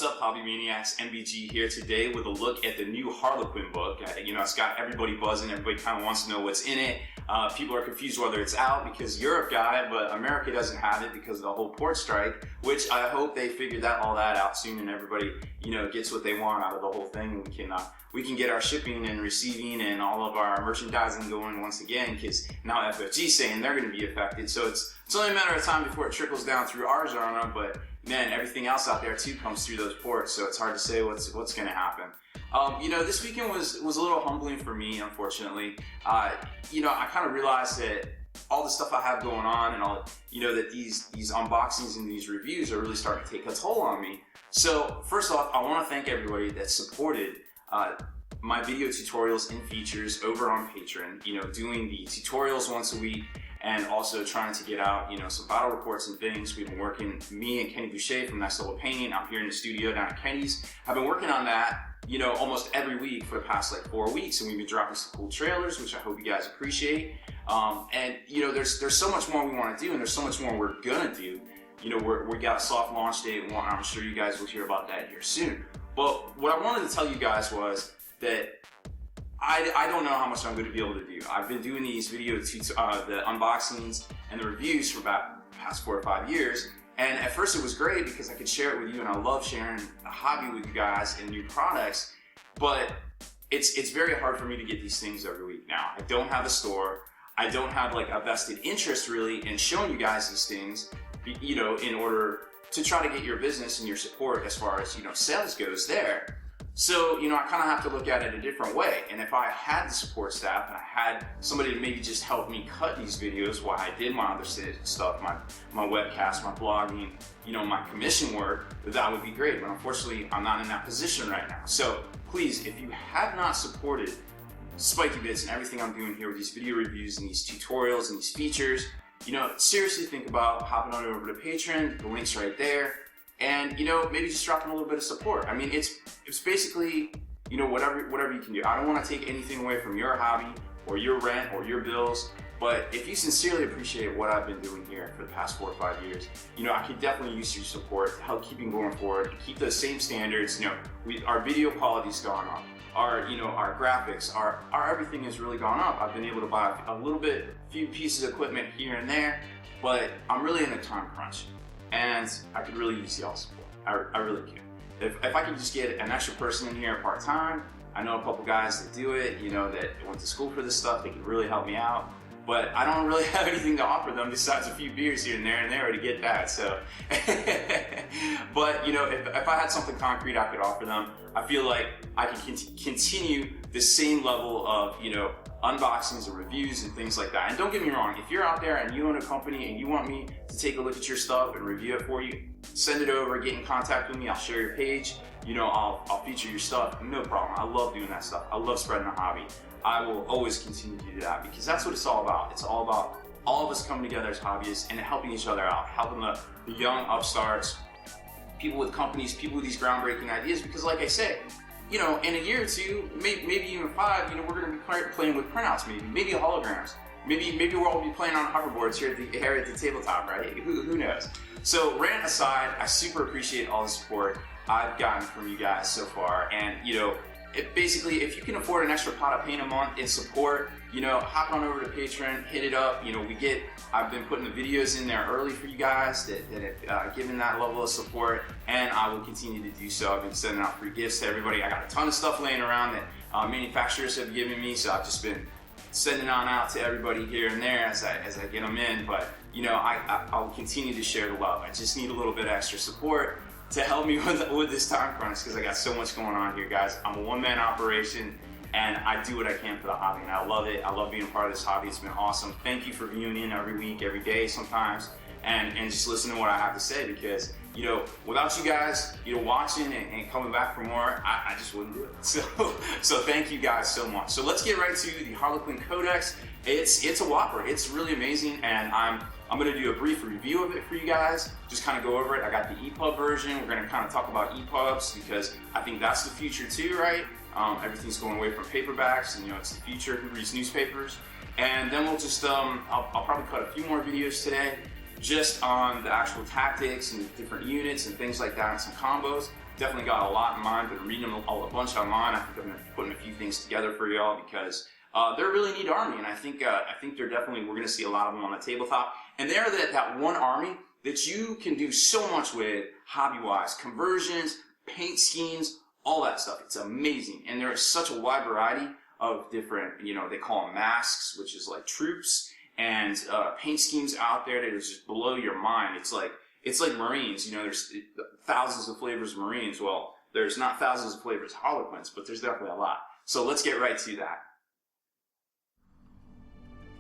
What's up, Hobby Maniacs? MBG here today with a look at the new Harlequin book. It's got everybody buzzing. Everybody kind of wants to know what's in it. People are confused whether it's out because Europe got it, but America doesn't have it because of the whole port strike, which I hope they figure all that out soon and everybody, gets what they want out of the whole thing. We can get our shipping and receiving and all of our merchandising going once again, because now FFG's saying they're going to be affected. So it's only a matter of time before it trickles down through our genre, but man, everything else out there too comes through those ports, so it's hard to say what's going to happen. This weekend was a little humbling for me, unfortunately. I kind of realized that all the stuff I have going on and all, that these unboxings and these reviews are really starting to take a toll on me. So first off, I want to thank everybody that supported my video tutorials and features over on Patreon, doing the tutorials once a week and also trying to get out, some battle reports and things. We've been working, me and Kenny Boucher from Next Level Painting out here in the studio down at Kenny's. I've been working on that, almost every week for the past 4 weeks, and we've been dropping some cool trailers, which I hope you guys appreciate. There's so much more we want to do, and there's so much more we're gonna do. We got a soft launch date, and I'm sure you guys will hear about that here soon. But what I wanted to tell you guys was that I don't know how much I'm going to be able to do. I've been doing these the unboxings and the reviews for about the past 4 or 5 years, and at first it was great because I could share it with you, and I love sharing a hobby with you guys and new products, but it's very hard for me to get these things every week now. I don't have a store. I don't have a vested interest really in showing you guys these things, in order to try to get your business and your support as far as, sales goes there. So, I kind of have to look at it a different way. And if I had the support staff and I had somebody to maybe just help me cut these videos while I did my other stuff, my webcast, my blogging, my commission work, that would be great. But unfortunately, I'm not in that position right now. So please, if you have not supported Spiky Bits and everything I'm doing here with these video reviews and these tutorials and these features, seriously think about hopping on over to Patreon. The link's right there. And maybe just dropping a little bit of support. I mean, it's basically whatever you can do. I don't want to take anything away from your hobby or your rent or your bills, but if you sincerely appreciate what I've been doing here for the past 4 or 5 years, I could definitely use your support to help keeping going forward and keep those same standards. Our video quality's gone up. Our graphics, our everything has really gone up. I've been able to buy a few pieces of equipment here and there, but I'm really in a time crunch. And I could really use y'all's support. I really can. If I could just get an extra person in here part-time, I know a couple guys that do it, that went to school for this stuff, they could really help me out. But I don't really have anything to offer them besides a few beers here and there to get that, so. But, if I had something concrete I could offer them, I feel like I can continue the same level of, unboxings and reviews and things like that. And don't get me wrong, if you're out there and you own a company and you want me to take a look at your stuff and review it for you, send it over, get in contact with me, I'll share your page, I'll feature your stuff, no problem. I love doing that stuff. I love spreading the hobby. I will always continue to do that because that's what it's all about. It's all about all of us coming together as hobbyists and helping each other out, helping the young upstarts, people with companies, people with these groundbreaking ideas, because like I said, in a year or two, maybe even 5, we're going to be playing with printouts, maybe holograms. Maybe we'll all be playing on hoverboards here at the tabletop, right? Who knows? So rant aside, I super appreciate all the support I've gotten from you guys so far. And, basically, if you can afford an extra pot of paint a month in support, hop on over to Patreon, hit it up. I've been putting the videos in there early for you guys that have given that level of support, and I will continue to do so. I've been sending out free gifts to everybody. I got a ton of stuff laying around that manufacturers have given me, so I've just been sending on out to everybody here and there as I get them in. But I will continue to share the love. I just need a little bit of extra support to help me with this time crunch, because I got so much going on here, guys. I'm a one-man operation, and I do what I can for the hobby, and I love it. I love being a part of this hobby. It's been awesome. Thank you for viewing in every week, every day sometimes, and just listening to what I have to say, because without you guys watching and coming back for more, I just wouldn't do it. So thank you guys so much. So let's get right to the Halequin Codex. It's a whopper. It's really amazing, and I'm going to do a brief review of it for you guys, just kind of go over it. I got the EPUB version. We're going to kind of talk about EPUBs because I think that's the future too, right? Everything's going away from paperbacks, and it's the future. Who reads newspapers? And then we'll just, I'll probably cut a few more videos today just on the actual tactics and different units and things like that, and some combos. definitely got a lot in mind. Been reading them a bunch online. I think I'm going to be putting a few things together for y'all because they're a really neat army, and I think they're definitely, we're going to see a lot of them on the tabletop. And they're that one army that you can do so much with hobby-wise, conversions, paint schemes, all that stuff. It's amazing, and there is such a wide variety of different, they call them masks, which is like troops, and paint schemes out there that is just blow your mind. It's like Marines. There's thousands of flavors of Marines. Well, there's not thousands of flavors of Harlequins, but there's definitely a lot. So let's get right to that.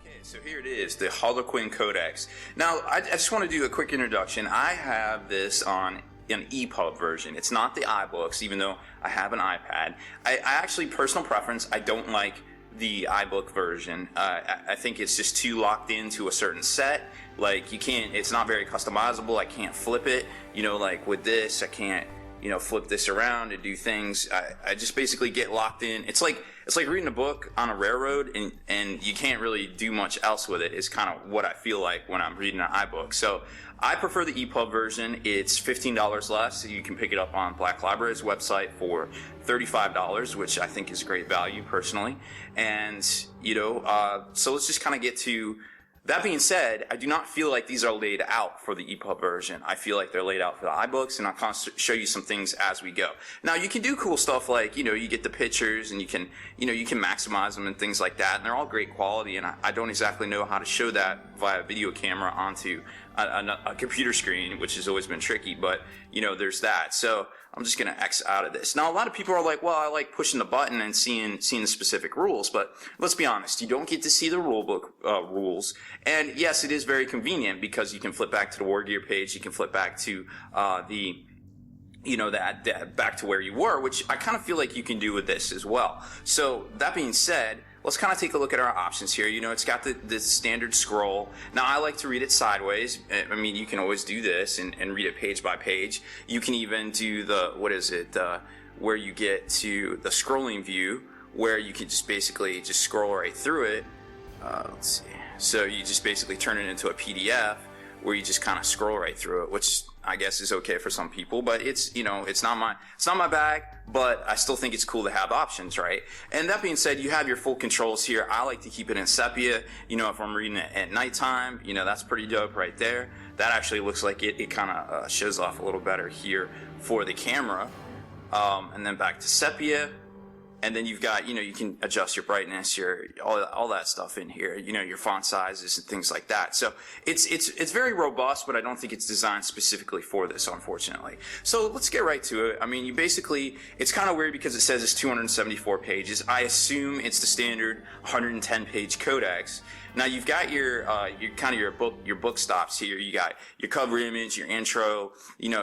Okay, so here it is, the Halequin Codex. Now, I just want to do a quick introduction. I have this on an EPUB version. It's not the iBooks, even though I have an iPad. I actually, personal preference, I don't like the iBook version. I think it's just too locked into a certain set. Like, you can't, it's not very customizable. I can't flip it. Like with this, I can't, flip this around and do things. I just basically get locked in. It's like reading a book on a railroad, and you can't really do much else with it, is kind of what I feel like when I'm reading an iBook. So I prefer the EPUB version. It's $15 less. So you can pick it up on Black Library's website for $35, which I think is great value personally. And, so let's just kind of get to, that being said, I do not feel like these are laid out for the EPUB version. I feel like they're laid out for the iBooks, and I'll kind of show you some things as we go. Now, you can do cool stuff like, you get the pictures, and you can maximize them and things like that, and they're all great quality, and I don't exactly know how to show that via video camera onto a computer screen, which has always been tricky, but, there's that. So I'm just going to X out of this. Now, a lot of people are like, well, I like pushing the button and seeing the specific rules, but let's be honest, you don't get to see the rulebook rules. And yes, it is very convenient because you can flip back to the War Gear page, you can flip back to back to where you were, which I kind of feel like you can do with this as well. So that being said, let's kind of take a look at our options here. It's got the standard scroll. Now, I like to read it sideways. I mean, you can always do this and read it page by page. You can even do where you get to the scrolling view, where you can just basically just scroll right through it. Let's see. So you just basically turn it into a PDF where you just kind of scroll right through it, which I guess is okay for some people, but it's not my bag, but I still think it's cool to have options, right? And that being said, you have your full controls here. I like to keep it in sepia. If I'm reading it at nighttime, that's pretty dope right there. That actually looks like it kind of shows off a little better here for the camera. And then back to sepia. And then you've got, you can adjust your brightness, all that stuff in here, your font sizes and things like that. So it's very robust, but I don't think it's designed specifically for this, unfortunately. So let's get right to it. I mean, it's kind of weird because it says it's 274 pages. I assume it's the standard 110-page codex. Now you've got your book stops here. You got your cover image, your intro,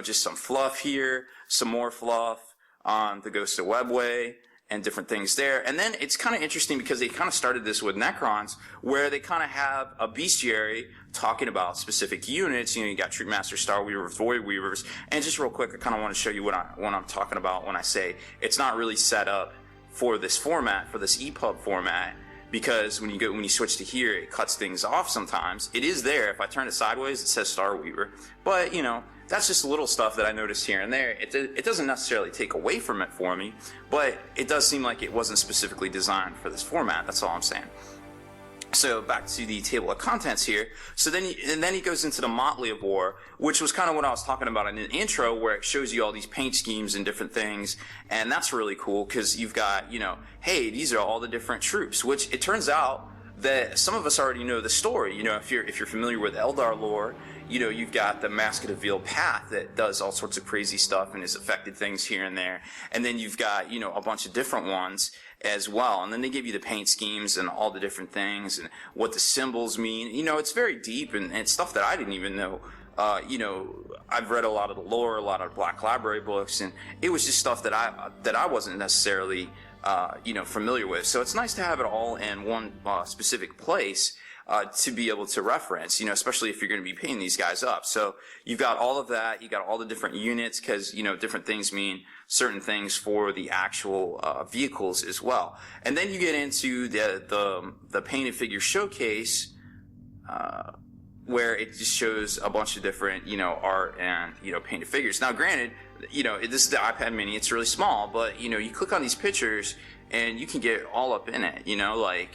just some fluff here, some more fluff on the Ghost of Webway, and different things there. And then it's kind of interesting because they kind of started this with Necrons, where they kind of have a bestiary talking about specific units. You got Troop Master, Star Weavers, Void Weavers. And just real quick, I kind of want to show you what I'm talking about when I say it's not really set up for this format, for this EPUB format, because when you switch to here, it cuts things off sometimes. It is there. If I turn it sideways, it says Star Weaver. But, that's just little stuff that I noticed here and there. It doesn't necessarily take away from it for me, but it does seem like it wasn't specifically designed for this format. That's all I'm saying. So back to the table of contents here. So then he goes into the Motley of War, which was kind of what I was talking about in the intro, where it shows you all these paint schemes and different things. And that's really cool because you've got, hey, these are all the different troops, which it turns out that some of us already know the story. If you're familiar with Eldar lore, you've got the Mask of the Veiled Path that does all sorts of crazy stuff and has affected things here and there. And then you've got, a bunch of different ones as well. And then they give you the paint schemes and all the different things and what the symbols mean. It's very deep and it's stuff that I didn't even know. I've read a lot of the lore, a lot of Black Library books, and it was just stuff that I wasn't necessarily familiar with. So it's nice to have it all in one specific place to be able to reference, especially if you're going to be paying these guys up. So you've got all of that. You got all the different units because, different things mean certain things for the actual vehicles as well. And then you get into the painted figure showcase. where it just shows a bunch of different, art and, painted figures. Now, granted, this is the iPad mini. It's really small, but, you click on these pictures and you can get all up in it, like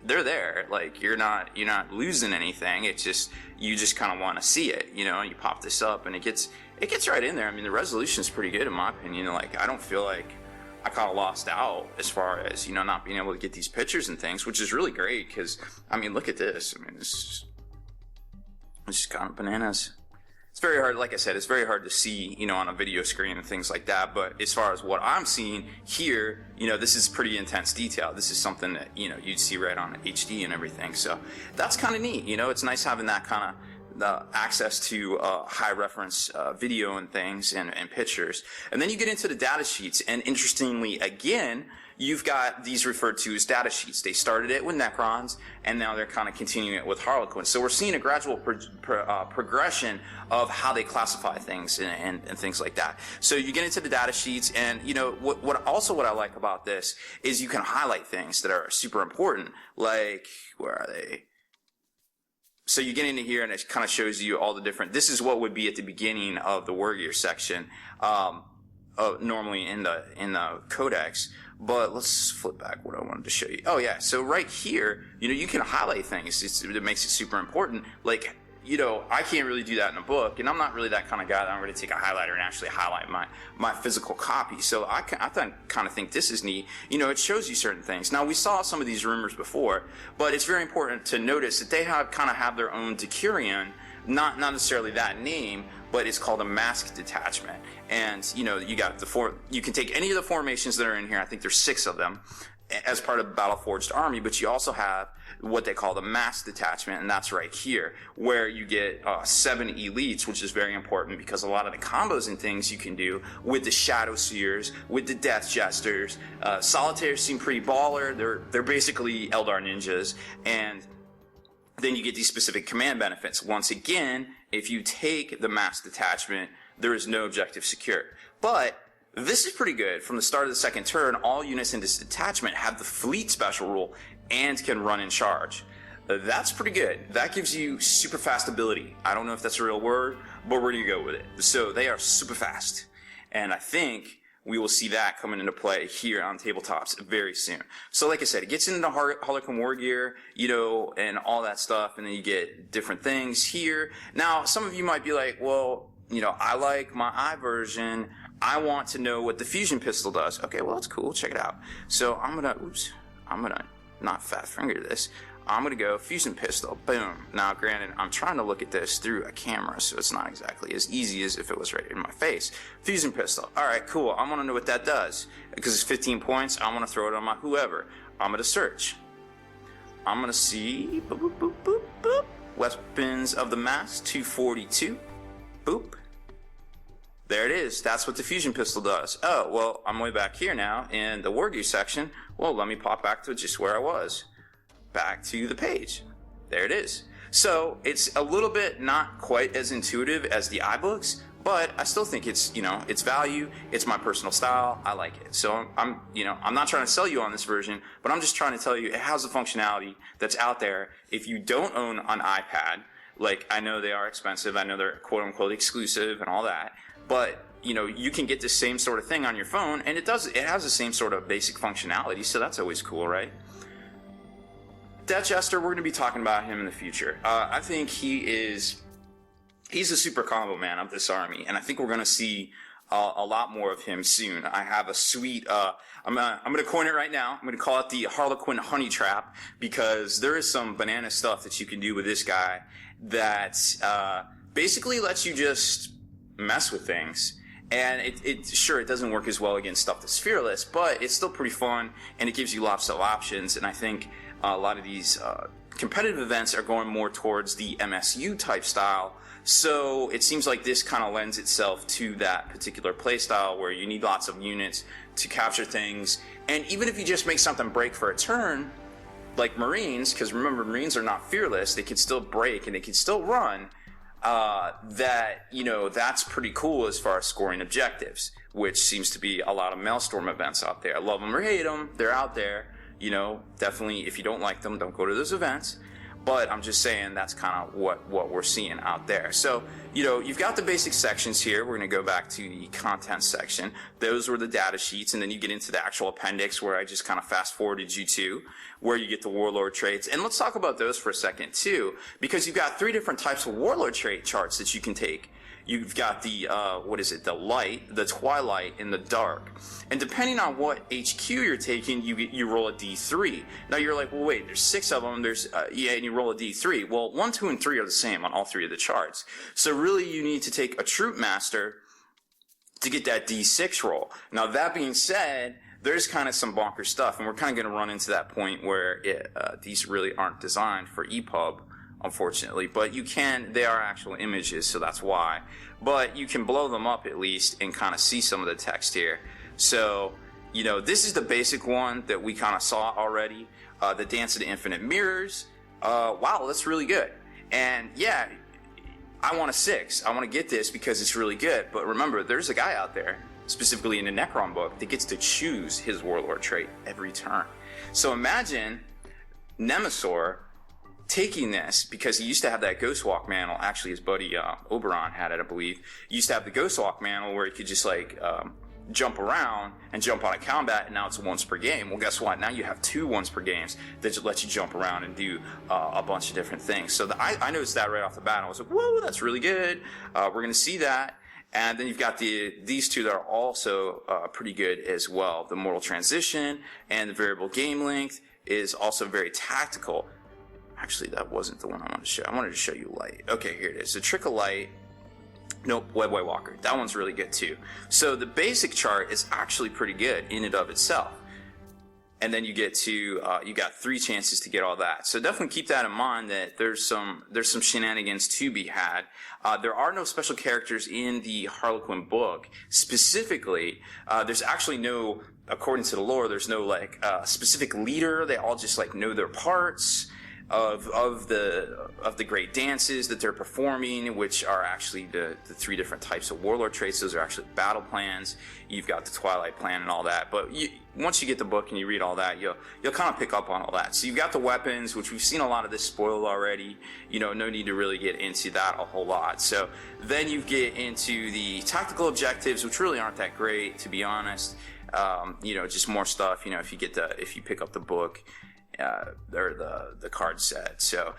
they're there. Like you're not losing anything. It's just, you just kind of want to see it, you pop this up and it gets right in there. I mean, the resolution is pretty good in my opinion. Like, I don't feel like I kind of lost out as far as, not being able to get these pictures and things, which is really great. Cause I mean, look at this. I mean, it's just kind of bananas. It's very hard, like I said, it's very hard to see, on a video screen and things like that. But as far as what I'm seeing here, this is pretty intense detail. This is something that, you'd see right on HD and everything. So that's kind of neat. It's nice having that kind of access to high reference video and things and pictures. And then you get into the data sheets. And interestingly, again, you've got these referred to as data sheets. They started it with Necrons, and now they're kind of continuing it with Harlequin. So we're seeing a gradual progression of how they classify things and things like that. So you get into the data sheets, and what I like about this is you can highlight things that are super important. Like, where are they? So you get into here, and it kind of shows you all the different. This is what would be at the beginning of the war gear section, normally in the codex. But let's flip back what I wanted to show you. Oh yeah, so right here, you can highlight things. It makes it super important. Like, I can't really do that in a book, and I'm not really that kind of guy that I'm going to take a highlighter and actually highlight my physical copy. So I kind of think this is neat. It shows you certain things. Now, we saw some of these rumors before, but it's very important to notice that they have their own Decurion, not necessarily that name, but it's called a mask detachment. And you got you can take any of the formations that are in here. I think there's 6 of them as part of the Battleforged army, but you also have what they call the mask detachment, and that's right here, where you get 7 elites, which is very important because a lot of the combos and things you can do with the Shadow Seers, with the Death Jesters. Solitaires seem pretty baller. They're basically Eldar ninjas, and then you get these specific command benefits. Once again, if you take the mask detachment, there is no objective secured. But this is pretty good. From the start of the second turn, all units in this detachment have the fleet special rule and can run in charge. That's pretty good. That gives you super fast ability. I don't know if that's a real word, but we're gonna go with it. So they are super fast. And I think we will see that coming into play here on tabletops very soon. So like I said, it gets into Harlequin war gear, and all that stuff, and then you get different things here. Now, some of you might be like, well, I like my I version. I want to know what the fusion pistol does. Okay, well, that's cool. Check it out. So I'm gonna not fat finger this. I'm gonna go fusion pistol. Boom. Now, granted, I'm trying to look at this through a camera, so it's not exactly as easy as if it was right in my face. Fusion pistol. All right, cool. I want to know what that does because it's 15 points. I want to throw it on my whoever. I'm gonna search. I'm gonna see. Boop, boop, boop, boop, boop. Weapons of the mass 242. Boop. There it is. That's what the fusion pistol does. Oh, well, I'm way back here now in the war gear section. Well, let me pop back to just where I was. Back to the page. There it is. So it's a little bit not quite as intuitive as the iBooks, but I still think it's, it's value. It's my personal style. I like it. So I'm not trying to sell you on this version, but I'm just trying to tell you it has the functionality that's out there. If you don't own an iPad, like, I know they are expensive. I know they're quote unquote exclusive and all that, but you can get the same sort of thing on your phone, and it has the same sort of basic functionality. So that's always cool, right? That Jester, we're going to be talking about him in the future. I think he's a super combo man of this army, and I think we're going to see a lot more of him soon. I have a sweet, I'm going to coin it right now. I'm going to call it the Harlequin Honey Trap, because there is some banana stuff that you can do with this guy that basically lets you just mess with things. And it doesn't work as well against stuff that's fearless, but it's still pretty fun, and it gives you lots of options. And I think a lot of these competitive events are going more towards the MSU type style. So it seems like this kind of lends itself to that particular play style where you need lots of units to capture things. And even if you just make something break for a turn, like Marines, because remember, Marines are not fearless, they can still break and they can still run. That's pretty cool as far as scoring objectives, which seems to be a lot of Maelstrom events out there. Love them or hate them, they're out there. Definitely, if you don't like them, don't go to those events. But I'm just saying that's kind of what we're seeing out there. So, you've got the basic sections here. We're going to go back to the content section. Those were the data sheets, and then you get into the actual appendix where I just kind of fast forwarded you to, where you get the warlord traits. And let's talk about those for a second too, because you've got 3 different types of warlord trait charts that you can take. You've got the, the light, the twilight, and the dark. And depending on what HQ you're taking, you roll a D3. Now you're like, well, wait, there's 6 of them, and you roll a D3. Well, 1, 2, and 3 are the same on all 3 of the charts. So really you need to take a Troop Master to get that D6 roll. Now that being said, there's kind of some bonker stuff, and we're kind of going to run into that point where these really aren't designed for EPUB, unfortunately, but they are actual images, so that's why. But you can blow them up at least and kind of see some of the text here. So, this is the basic one that we kind of saw already. The Dance of the Infinite Mirrors. Wow, that's really good. And yeah, I want a 6. I want to get this because it's really good. But remember, there's a guy out there, specifically in the Necron book, that gets to choose his warlord trait every turn. So imagine Nemesaur taking this, because he used to have that Ghost Walk mantle. Actually, his buddy Oberon had it, I believe. He used to have the Ghost Walk mantle where he could just jump around and jump on a combat, and now it's once per game. Well, guess what? Now you have 2 once per games that just let you jump around and do a bunch of different things. So I noticed that right off the bat. I was like, whoa, that's really good. We're going to see that. And then you've got these 2 that are also pretty good as well. The Mortal Transition and the Variable Game Length is also very tactical. Actually, that wasn't the one I wanted to show. I wanted to show you light. Okay, here it is. The Trick of Light. Nope, Webway Walker. That one's really good too. So the basic chart is actually pretty good in and of itself. And then you get to, you got 3 chances to get all that. So definitely keep that in mind, that there's some shenanigans to be had. There are no special characters in the Harlequin book. Specifically, there's actually no, according to the lore, there's no specific leader. They all just know their parts of the great dances that they're performing, which are actually the 3 different types of warlord traits. Those are actually battle plans. You've got the Twilight plan and all that. But once you get the book and you read all that, you'll kind of pick up on all that. So you've got the weapons, which we've seen a lot of this spoiled already. No need to really get into that a whole lot. So then you get into the tactical objectives, which really aren't that great, to be honest. Just more stuff. If you pick up the book. Or the card set. So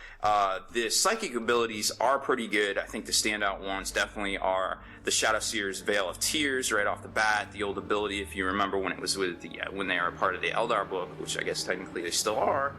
the psychic abilities are pretty good. I think the standout ones definitely are the Shadow Seer's Veil of Tears right off the bat. The old ability, if you remember when it was with when they are part of the Eldar book, which I guess technically they still are.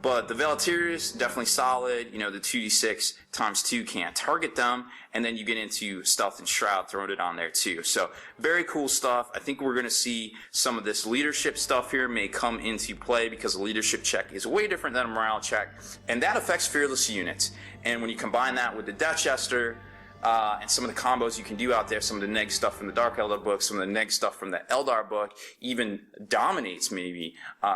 But the Veil of Tears, definitely solid. The 2d6 times 2 can't target them. And then you get into Stealth and Shroud, throwing it on there too. So very cool stuff. I think we're going to see some of this leadership stuff here may come into play, because a leadership check is way different than a morale check. And that affects fearless units. And when you combine that with the Death Jester, and some of the combos you can do out there, some of the neg stuff from the Dark Eldar book, some of the neg stuff from the Eldar book, even dominates maybe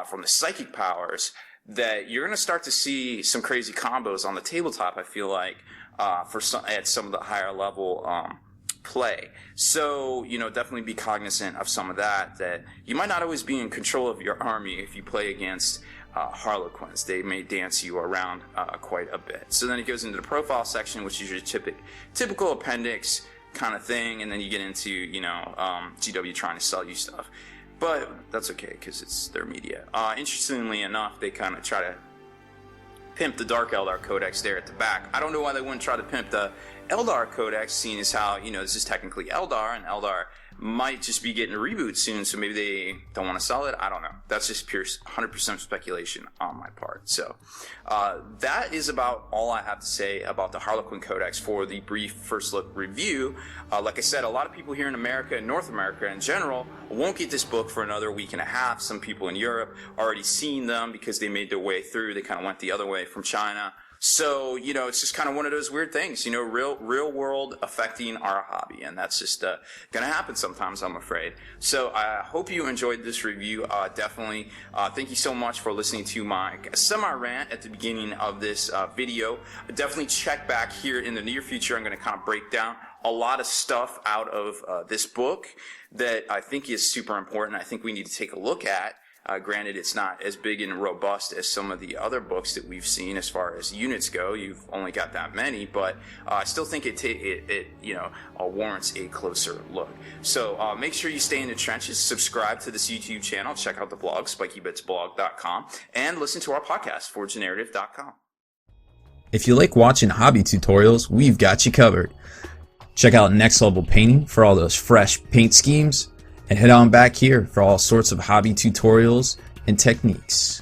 from the psychic powers, that you're going to start to see some crazy combos on the tabletop, I feel like, at some of the higher level play. So, definitely be cognizant of some of that you might not always be in control of your army if you play against Harlequins. They may dance you around quite a bit. So then it goes into the profile section, which is your typical appendix kind of thing, and then you get into, GW trying to sell you stuff. But that's okay, because it's their media. Interestingly enough, they kind of try to pimp the Dark Eldar Codex there at the back. I don't know why they wouldn't try to pimp the Eldar Codex, seeing as how, this is technically Eldar, and Eldar might just be getting a reboot soon, so maybe they don't want to sell it. I don't know. That's just pure 100% speculation on my part. So that is about all I have to say about the Harlequin Codex for the brief first look review. Like I said, a lot of people here in America and North America in general won't get this book for another week and a half. Some people in Europe already seen them because they made their way through. They kind of went the other way from China. So, it's just kind of one of those weird things, real world affecting our hobby. And that's just going to happen sometimes, I'm afraid. So I hope you enjoyed this review. Definitely. Thank you so much for listening to my semi-rant at the beginning of this video. Definitely check back here in the near future. I'm going to kind of break down a lot of stuff out of this book that I think is super important. I think we need to take a look at. Granted, it's not as big and robust as some of the other books that we've seen as far as units go. You've only got that many, but I still think it warrants a closer look. So make sure you stay in the trenches, subscribe to this YouTube channel, check out the blog, spikybitsblog.com, and listen to our podcast, forgenarrative.com. If you like watching hobby tutorials, we've got you covered. Check out Next Level Painting for all those fresh paint schemes, and head on back here for all sorts of hobby tutorials and techniques.